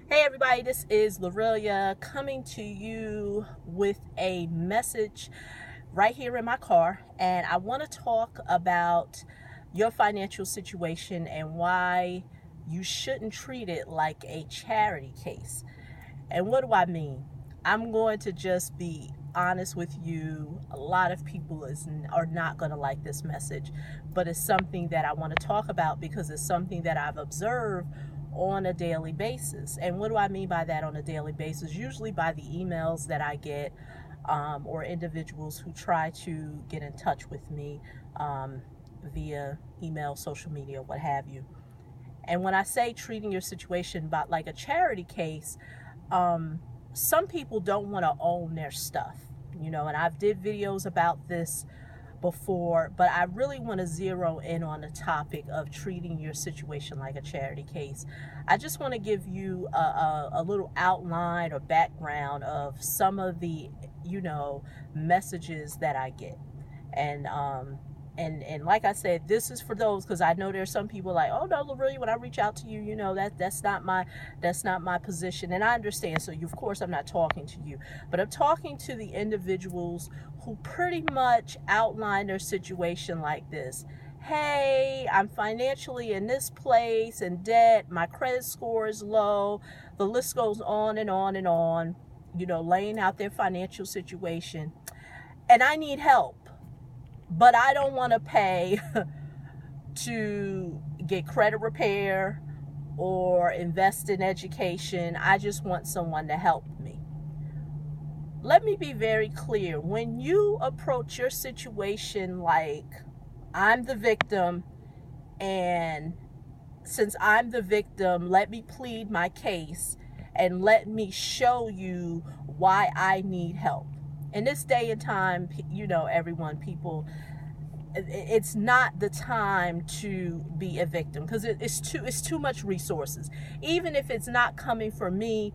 Hey everybody, this is Lorelia coming to you with a message right here in my car, and I want to talk about your financial situation and why you shouldn't treat it like a charity case. And what do I mean? I'm going to just be honest with you. A lot of people are not going to like this message, but it's something that I want to talk about because it's something that I've observed on a daily basis. And what do I mean by that on a daily basis? Usually by the emails that I get, or individuals who try to get in touch with me via email, social media, what have you. And when I say treating your situation about like a charity case, some people don't want to own their stuff, and I've did videos about this before, but I really want to zero in on the topic of treating your situation like a charity case. I just want to give you a little outline or background of some of the, messages that I get. And like I said, this is for those, because I know there's some people like, oh no, Lorelia, when I reach out to you, that's not my position, and I understand. So of course I'm not talking to you, but I'm talking to the individuals who pretty much outline their situation like this. Hey, I'm financially in this place, in debt, my credit score is low, the list goes on and on and on, laying out their financial situation, and I need help. But I don't want to pay to get credit repair or invest in education. I just want someone to help me. Let me be very clear. When you approach your situation like I'm the victim, and since I'm the victim, let me plead my case and let me show you why I need help. In this day and time, it's not the time to be a victim, because it's too much resources. Even if it's not coming from me,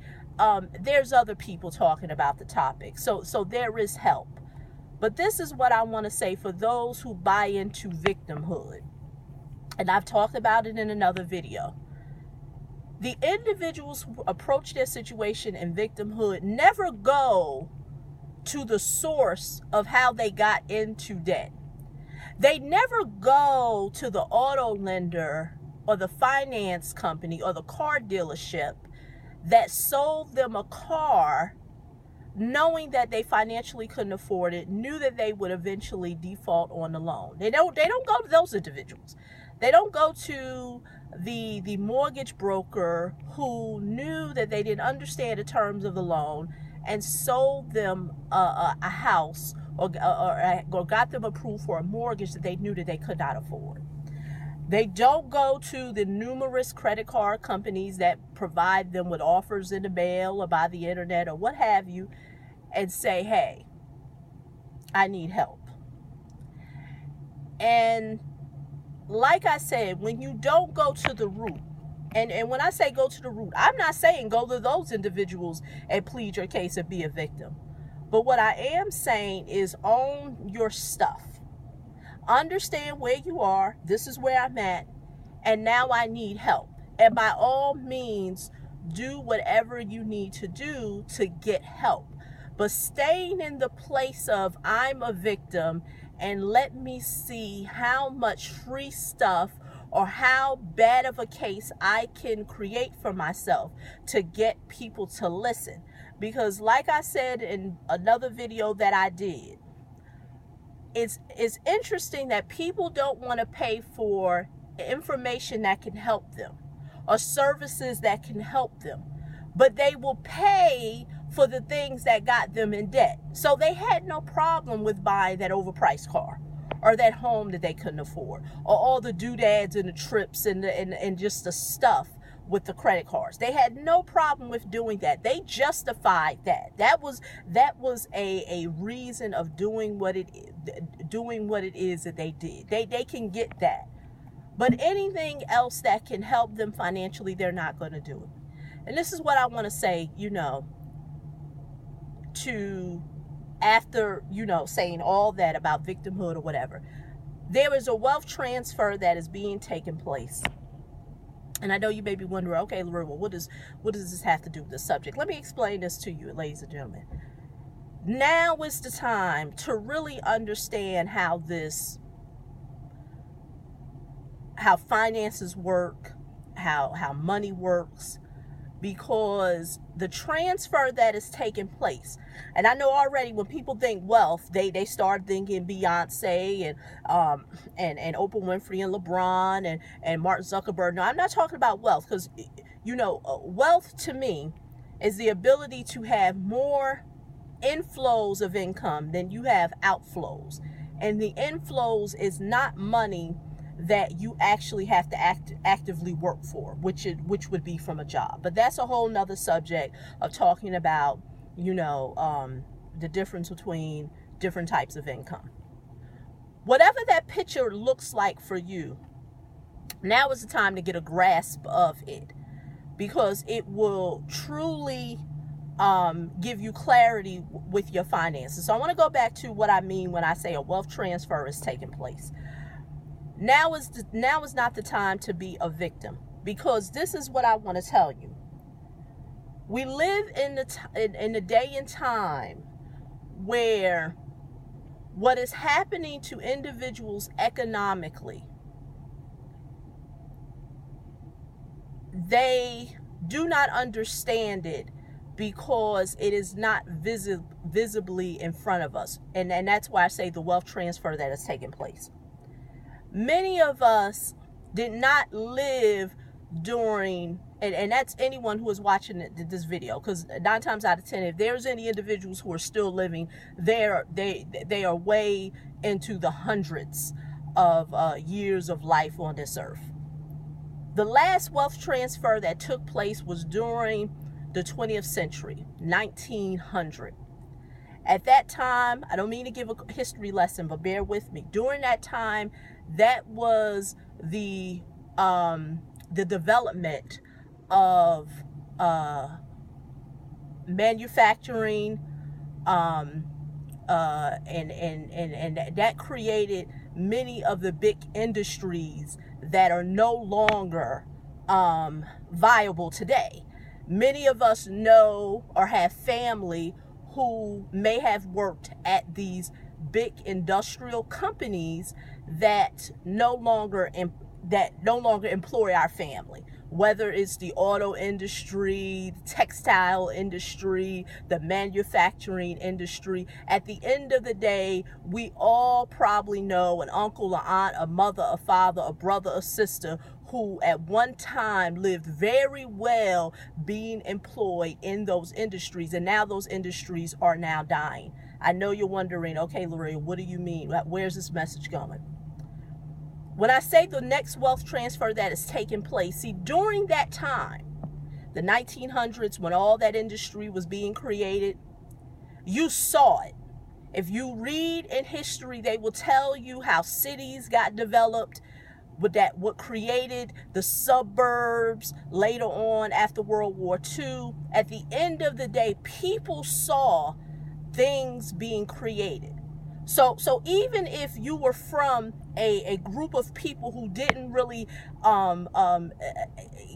there's other people talking about the topic. So there is help. But this is what I want to say for those who buy into victimhood. And I've talked about it in another video. The individuals who approach their situation in victimhood never go to the source of how they got into debt. They never go to the auto lender or the finance company or the car dealership that sold them a car knowing that they financially couldn't afford it, knew that they would eventually default on the loan. They don't go to those individuals. They don't go to the mortgage broker who knew that they didn't understand the terms of the loan and sold them a house or got them approved for a mortgage that they knew that they could not afford. They don't go to the numerous credit card companies that provide them with offers in the mail or by the internet or what have you and say, hey, I need help. And like I said, when you don't go to the root, and when I say go to the root, I'm not saying go to those individuals and plead your case and be a victim. But what I am saying is own your stuff. Understand where you are. This is where I'm at. And now I need help. And by all means, do whatever you need to do to get help. But staying in the place of I'm a victim and let me see how much free stuff or how bad of a case I can create for myself to get people to listen. Because like I said in another video that I did, it's interesting that people don't want to pay for information that can help them or services that can help them, but they will pay for the things that got them in debt. So they had no problem with buying that overpriced car or that home that they couldn't afford, or all the doodads and the trips and just the stuff with the credit cards. They had no problem with doing that. They justified that. That was a reason of doing what it is that they did. They can get that. But anything else that can help them financially, they're not going to do it. And this is what I want to say, to after, saying all that about victimhood or whatever. There is a wealth transfer that is being taken place. And I know you may be wondering, okay, Lorraine, well, what does this have to do with the subject? Let me explain this to you, ladies and gentlemen. Now is the time to really understand how finances work, how money works, because the transfer that is taking place, and I know already when people think wealth, they start thinking Beyonce and Oprah Winfrey and LeBron and Mark Zuckerberg. No, I'm not talking about wealth, because wealth to me is the ability to have more inflows of income than you have outflows, and the inflows is not money that you actually have to actively work for, which would be from a job. But that's a whole nother subject of talking about, the difference between different types of income. Whatever that picture looks like for you, now is the time to get a grasp of it, because it will truly give you clarity with your finances. So I want to go back to what I mean when I say a wealth transfer is taking place. Now is not the time to be a victim, because this is what I want to tell you. We live in the day and time where what is happening to individuals economically, they do not understand it because it is not visibly in front of us. And that's why I say the wealth transfer that is taking place. Many of us did not live during, and that's anyone who is watching this video, because 9 times out of 10, if there's any individuals who are still living, they are way into the hundreds of years of life on this earth. The last wealth transfer that took place was during the 20th century, 1900. At that time, I don't mean to give a history lesson, but bear with me. During that time, that was the development of manufacturing, and that created many of the big industries that are no longer viable today. Many of us know or have family who may have worked at these big industrial companies that no longer employ our family, whether it's the auto industry, the textile industry, the manufacturing industry. At the end of the day, we all probably know an uncle, an aunt, a mother, a father, a brother, a sister who at one time lived very well being employed in those industries, and now those industries are now dying. I know you're wondering, okay, Lorraine, what do you mean? Where's this message going? When I say the next wealth transfer that is taking place, see, during that time, the 1900s, when all that industry was being created, you saw it. If you read in history, they will tell you how cities got developed, what created the suburbs later on after World War II. At the end of the day, people saw things being created. So even if you were from a group of people who didn't really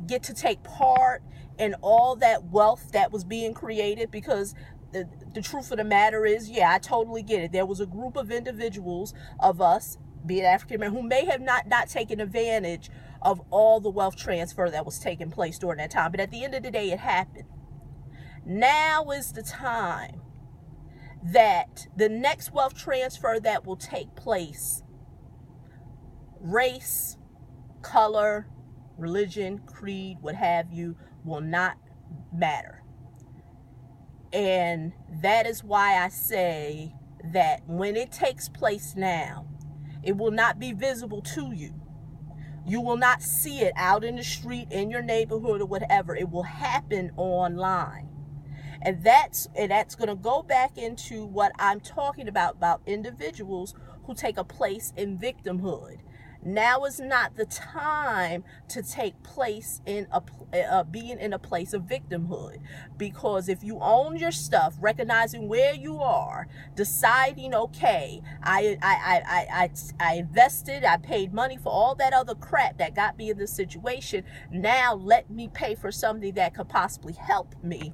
get to take part in all that wealth that was being created, because the truth of the matter is, yeah, I totally get it. There was a group of individuals of us, be it African American, who may have not taken advantage of all the wealth transfer that was taking place during that time. But at the end of the day, it happened. Now is the time that the next wealth transfer that will take place, race, color, religion, creed, what have you, will not matter. And that is why I say that when it takes place now, it will not be visible to you. You will not see it out in the street, in your neighborhood, or whatever. It will happen online. And that's going to go back into what I'm talking about individuals who take a place in victimhood. Now is not the time to take place in being in a place of victimhood, because if you own your stuff, recognizing where you are, deciding, okay, I invested, I paid money for all that other crap that got me in this situation. Now let me pay for something that could possibly help me.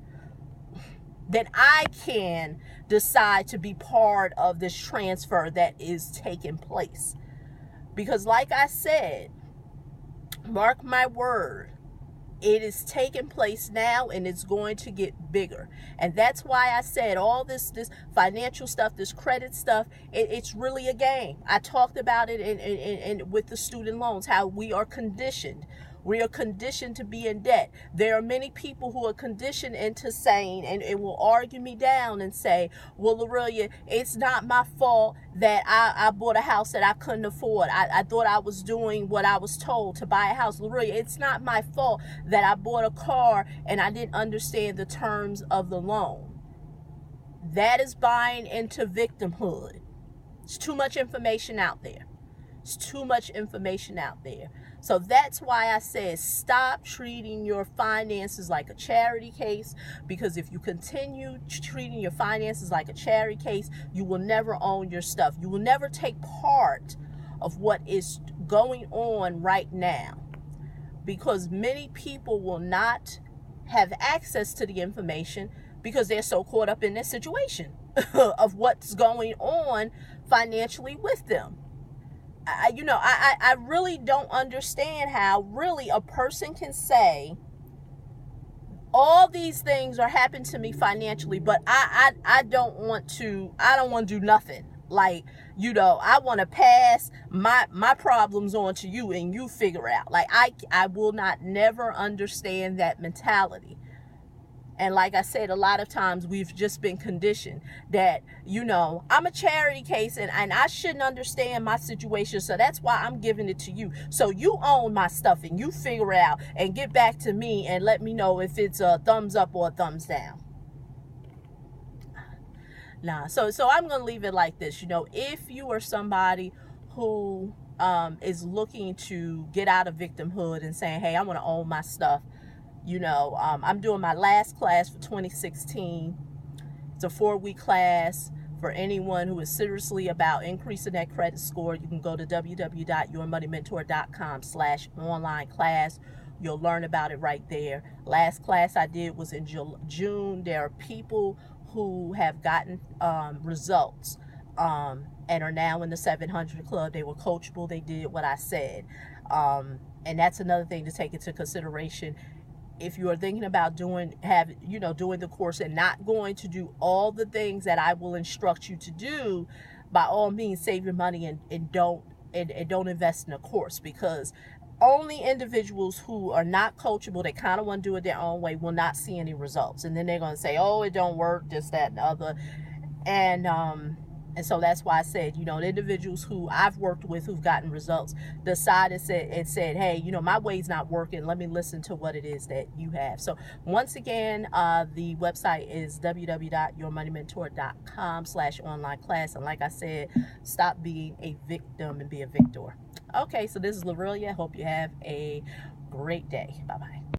Then I can decide to be part of this transfer that is taking place. Because like I said, mark my word, it is taking place now, and it's going to get bigger. And that's why I said all this financial stuff, this credit stuff, it's really a game. I talked about it in with the student loans, how we are conditioned. We are conditioned to be in debt. There are many people who are conditioned into saying, and will argue me down and say, well, Lorelia, it's not my fault that I bought a house that I couldn't afford. I thought I was doing what I was told to buy a house. Lorelia, it's not my fault that I bought a car and I didn't understand the terms of the loan. That is buying into victimhood. It's too much information out there. It's too much information out there. So that's why I said stop treating your finances like a charity case, because if you continue treating your finances like a charity case, you will never own your stuff. You will never take part of what is going on right now, because many people will not have access to the information because they're so caught up in this situation of what's going on financially with them. I really don't understand how really a person can say all these things are happening to me financially, but I don't want to do nothing. Like, I want to pass my problems on to you and you figure out. Like, I will not never understand that mentality. And like I said, a lot of times we've just been conditioned that, I'm a charity case and I shouldn't understand my situation. So that's why I'm giving it to you. So you own my stuff and you figure out and get back to me and let me know if it's a thumbs up or a thumbs down. Nah, so I'm going to leave it like this. If you are somebody who is looking to get out of victimhood and saying, hey, I want to own my stuff, I'm doing my last class for 2016. It's a 4-week class for anyone who is seriously about increasing that credit score. You can go to www.yourmoneymentor.com/online class. You'll learn about it right there. Last class I did was in June. There are people who have gotten results and are now in the 700 club. They were coachable. They did what I said. And that's another thing to take into consideration. If you are thinking about doing the course and not going to do all the things that I will instruct you to do, by all means save your money and don't invest in a course, because only individuals who are not coachable, they kind of want to do it their own way, will not see any results. And then they're going to say, oh, it don't work, this, that, and the other. And so that's why I said, the individuals who I've worked with who've gotten results decided and said, hey, my way's not working. Let me listen to what it is that you have. So once again, the website is www.yourmoneymentor.com/online class. And like I said, stop being a victim and be a victor. Okay, so this is Lorelia. Hope you have a great day. Bye-bye.